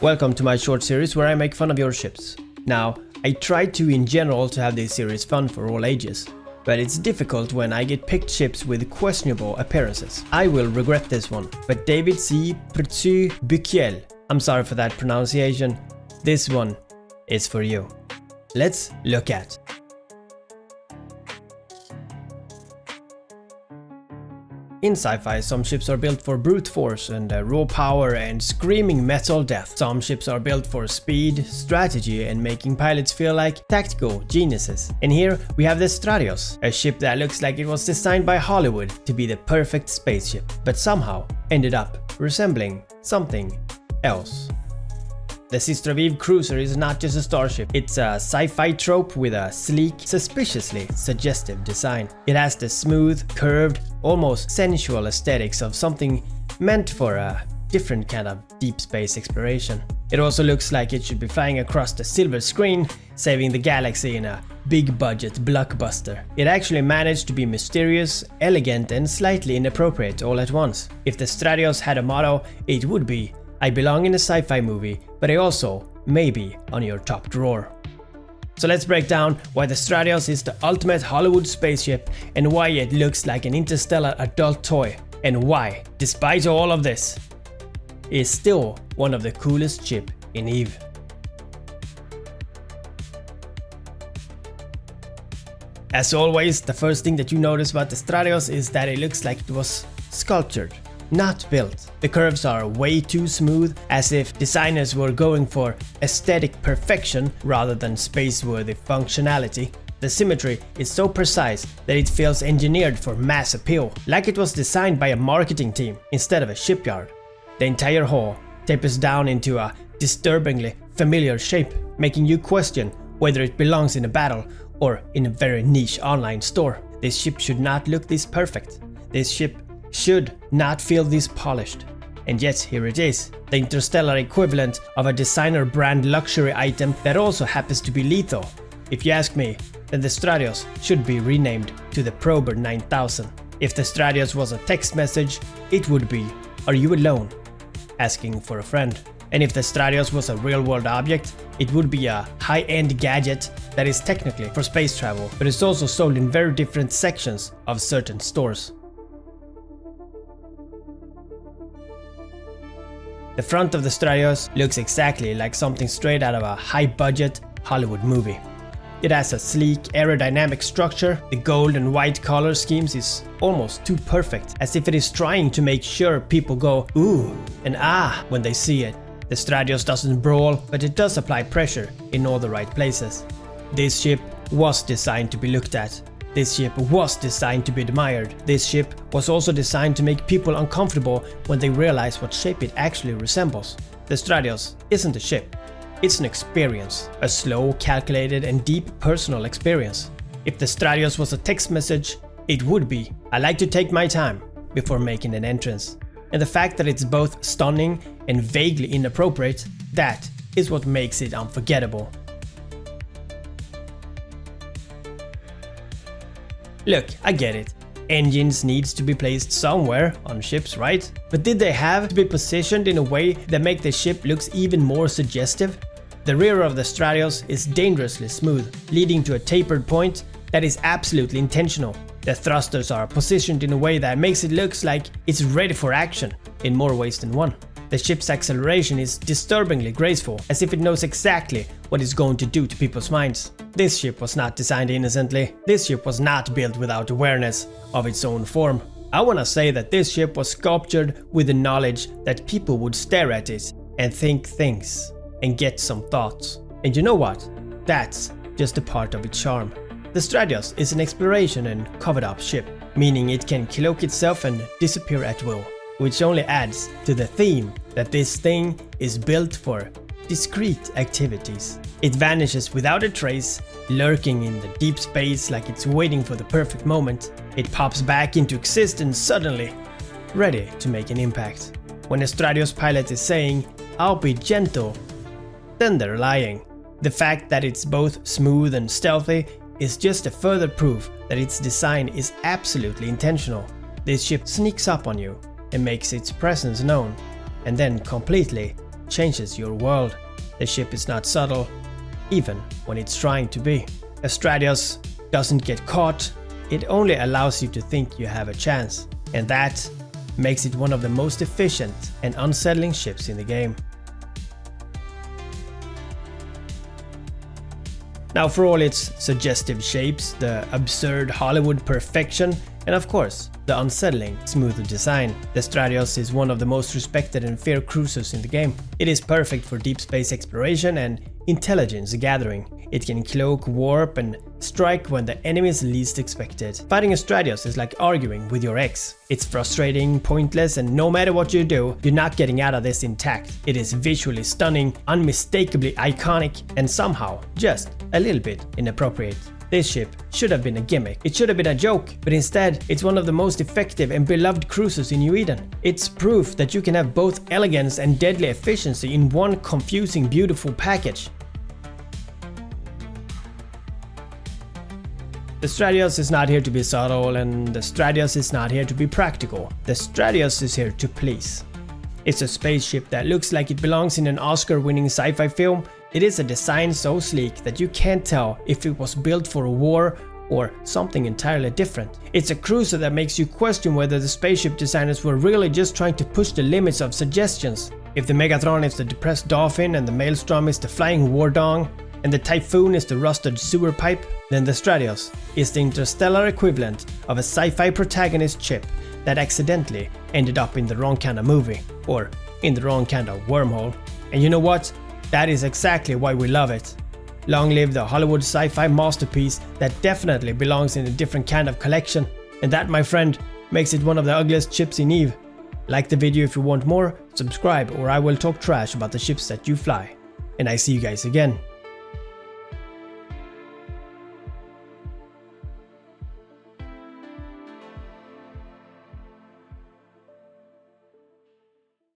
Welcome to my short series where I make fun of your ships. Now, I try to in general to have this series fun for all ages, but it's difficult when I get picked ships with questionable appearances. I will regret this one, but David C. Bukiel, I'm sorry for that pronunciation, this one is for you. Let's look at. In sci-fi, some ships are built for brute force and raw power and screaming metal death. Some ships are built for speed, strategy and making pilots feel like tactical geniuses. And here we have the Stratios, a ship that looks like it was designed by Hollywood to be the perfect spaceship, but somehow ended up resembling something else. The Stratios cruiser is not just a starship, it's a sci-fi trope with a sleek, suspiciously suggestive design. It has the smooth, curved, almost sensual aesthetics of something meant for a different kind of deep space exploration. It also looks like it should be flying across the silver screen, saving the galaxy in a big budget blockbuster. It actually managed to be mysterious, elegant and slightly inappropriate all at once. If the Stratios had a motto, it would be, I belong in a sci-fi movie, but I also may be on your top drawer. So let's break down why the Stratios is the ultimate Hollywood spaceship and why it looks like an interstellar adult toy, and why, despite all of this, it is still one of the coolest ships in EVE. As always, the first thing that you notice about the Stratios is that it looks like it was sculptured, not built. The curves are way too smooth, as if designers were going for aesthetic perfection rather than space-worthy functionality. The symmetry is so precise that it feels engineered for mass appeal, like it was designed by a marketing team instead of a shipyard. The entire hull tapers down into a disturbingly familiar shape, making you question whether it belongs in a battle or in a very niche online store. This ship should not look this perfect. This ship should not feel this polished. And yet here it is, the interstellar equivalent of a designer brand luxury item that also happens to be lethal. If you ask me, then the Stratios should be renamed to the Prober 9000. If the Stratios was a text message, it would be, "Are you alone?" asking for a friend. And if the Stratios was a real-world object, it would be a high-end gadget that is technically for space travel, but is also sold in very different sections of certain stores. The front of the Stratios looks exactly like something straight out of a high-budget Hollywood movie. It has a sleek aerodynamic structure, the gold and white color schemes is almost too perfect, as if it is trying to make sure people go ooh and ah when they see it. The Stratios doesn't brawl, but it does apply pressure in all the right places. This ship was designed to be looked at. This ship was designed to be admired. This ship was also designed to make people uncomfortable when they realize what shape it actually resembles. The Stratios isn't a ship, it's an experience. A slow, calculated and deep personal experience. If the Stratios was a text message, it would be, I like to take my time before making an entrance. And the fact that it's both stunning and vaguely inappropriate, that is what makes it unforgettable. Look, I get it. Engines needs to be placed somewhere on ships, right? But did they have to be positioned in a way that make the ship looks even more suggestive? The rear of the Stratios is dangerously smooth, leading to a tapered point that is absolutely intentional. The thrusters are positioned in a way that makes it look like it's ready for action in more ways than one. The ship's acceleration is disturbingly graceful, as if it knows exactly what it's going to do to people's minds. This ship was not designed innocently. This ship was not built without awareness of its own form. I wanna say that this ship was sculptured with the knowledge that people would stare at it and think things and get some thoughts. And you know what? That's just a part of its charm. The Stratios is an exploration and covered-up ship, meaning it can cloak itself and disappear at will, which only adds to the theme that this thing is built for discrete activities. It vanishes without a trace, lurking in the deep space like it's waiting for the perfect moment. It pops back into existence suddenly, ready to make an impact. When a Stratios pilot is saying, "I'll be gentle," then they're lying. The fact that it's both smooth and stealthy is just a further proof that its design is absolutely intentional. This ship sneaks up on you and makes its presence known, and then completely changes your world. The ship is not subtle, even when it's trying to be. A Stratios doesn't get caught, it only allows you to think you have a chance. And that makes it one of the most efficient and unsettling ships in the game. Now, for all its suggestive shapes, the absurd Hollywood perfection, and of course, the unsettling, smooth design, the Stratios is one of the most respected and feared cruisers in the game. It is perfect for deep space exploration and intelligence gathering. It can cloak, warp, and strike when the enemy is least expected. Fighting a Stratios is like arguing with your ex. It's frustrating, pointless, and no matter what you do, you're not getting out of this intact. It is visually stunning, unmistakably iconic, and somehow just a little bit inappropriate. This ship should have been a gimmick, it should have been a joke, but instead it's one of the most effective and beloved cruisers in New Eden. It's proof that you can have both elegance and deadly efficiency in one confusing, beautiful package. The Stratios is not here to be subtle, and the Stratios is not here to be practical. The Stratios is here to please. It's a spaceship that looks like it belongs in an Oscar-winning sci-fi film. It is a design so sleek that you can't tell if it was built for a war or something entirely different. It's a cruiser that makes you question whether the spaceship designers were really just trying to push the limits of suggestions. If the Megatron is the depressed dolphin and the Maelstrom is the flying war dong, and the Typhoon is the rusted sewer pipe, then the Stratios is the interstellar equivalent of a sci-fi protagonist ship that accidentally ended up in the wrong kind of movie, or in the wrong kind of wormhole. And you know what? That is exactly why we love it. Long live the Hollywood sci-fi masterpiece that definitely belongs in a different kind of collection. And that, my friend, makes it one of the ugliest ships in EVE. Like the video if you want more, subscribe, or I will talk trash about the ships that you fly. And I see you guys again.